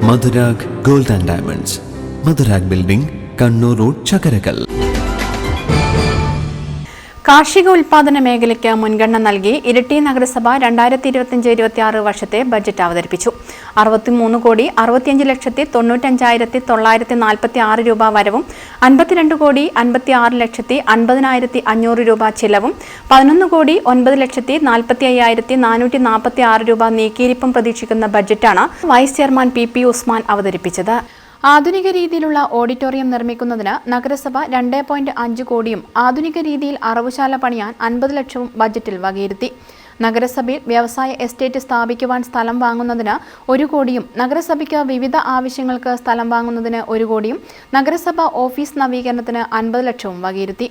Madhurag gold and diamonds, Madhurag building, Kannur road, Chakkarakal. കാർഷിക ഉൽപാദന മേഖലയ്ക്ക് മുൻഗണന നൽകി ഇരിട്ടി നഗരസഭ 2025-26 വർഷത്തെ ബജറ്റ് അവതരിപ്പിച്ചു. 63,65,95,946 രൂപ വരവും 52,56,50,500 രൂപ ചിലവും 11,09,45,446 രൂപ നീക്കിയിരിപ്പും പ്രതീക്ഷിക്കുന്ന ബജറ്റാണ് വൈസ് ചെയർമാൻ PP ഉസ്മാൻ അവതരിപ്പിച്ചത്. ആധുനിക രീതിയിലുള്ള ഓഡിറ്റോറിയം നിർമ്മിക്കുന്നതിന് നഗരസഭ 2.5 കോടിയും ആധുനിക രീതിയിൽ അറവുശാല പണിയാൻ 50 ലക്ഷവും ബജറ്റിൽ വകയിരുത്തി. നഗരസഭയിൽ വ്യവസായ എസ്റ്റേറ്റ് സ്ഥാപിക്കുവാൻ സ്ഥലം വാങ്ങുന്നതിന് 1 കോടിയും നഗരസഭയ്ക്ക് വിവിധ ആവശ്യങ്ങൾക്ക് സ്ഥലം വാങ്ങുന്നതിന് 1 കോടിയും നഗരസഭ ഓഫീസ് നവീകരണത്തിന് 50 ലക്ഷവും വകയിരുത്തി.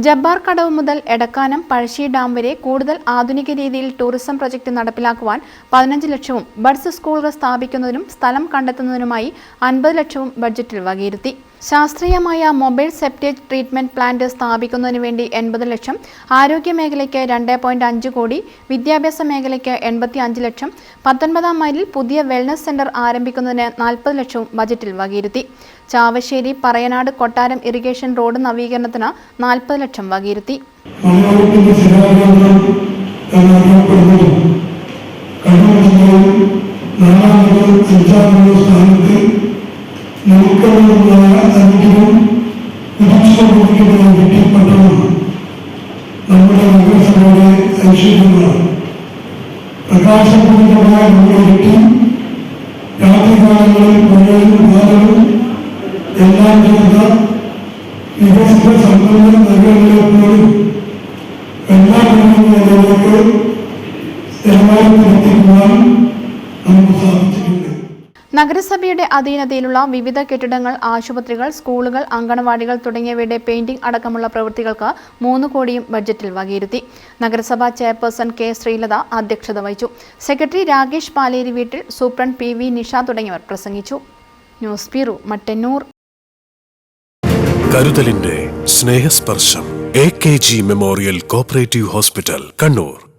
ജബ്ബാർ കടവ് മുതൽ എടക്കാനം പഴശ്ശി ഡാം വരെ കൂടുതൽ ആധുനിക രീതിയിൽ ടൂറിസം പ്രൊജക്ട് നടപ്പിലാക്കുവാൻ 15 ലക്ഷവും ബഡ്സ് സ്കൂളുകൾ സ്ഥാപിക്കുന്നതിനും സ്ഥലം കണ്ടെത്തുന്നതിനുമായി 50 ലക്ഷവും ബഡ്ജറ്റിൽ വകയിരുത്തി. ശാസ്ത്രീയമായ മൊബൈൽ സെപ്റ്റേജ് ട്രീറ്റ്മെന്റ് പ്ലാന്റ് സ്ഥാപിക്കുന്നതിന് വേണ്ടി 80 ലക്ഷം, ആരോഗ്യ മേഖലയ്ക്ക് 2.5 കോടി, വിദ്യാഭ്യാസ മേഖലയ്ക്ക് 85 ലക്ഷം, 19-ാം മൈലിൽ പുതിയ വെൽനസ് സെന്റർ ആരംഭിക്കുന്നതിന് 40 ലക്ഷവും ബജറ്റിൽ വകയിരുത്തി. ചാവശ്ശേരി പറയനാട് കൊട്ടാരം ഇറിഗേഷൻ റോഡ് നവീകരണത്തിന് 40 ലക്ഷം വകയിരുത്തി. നമ്മുടെ നഗരസഭയുടെ ഐശ്വര്യമാണ്. പ്രകാശപൂരിതമായ മുന്നേറ്റി രാത്രികാലങ്ങളിൽ മഴയും കാലവും എല്ലാം ചെയ്ത വികസിത സമ്പന്ന നഗരങ്ങളെ പോലും എല്ലാ മേഖലകളിലേക്ക് എത്തിക്കുവാൻ നമുക്ക് സാധിച്ചിട്ടുണ്ട്. നഗരസഭയുടെ അധീനതയിലുള്ള വിവിധ കെട്ടിടങ്ങൾ, ആശുപത്രികൾ, സ്കൂളുകൾ, അങ്കണവാടികൾ തുടങ്ങിയവയുടെ പെയിന്റിംഗ് അടക്കമുള്ള പ്രവൃത്തികൾക്ക് 3 കോടിയും ബജറ്റിൽ വകയിരുത്തി. നഗരസഭാ ചെയർപേഴ്സൺ K. ശ്രീലത അധ്യക്ഷത വഹിച്ചു. സെക്രട്ടറി രാകേഷ് പാലേരി വീട്ടിൽ, സൂപ്രണ്ട് PV നിഷ തുടങ്ങിയവർ പ്രസംഗിച്ചു. News bureau, Mattannur. കരുതലിന്റെ സ്നേഹസ്പർശം AKG memorial cooperative hospital, Kannur.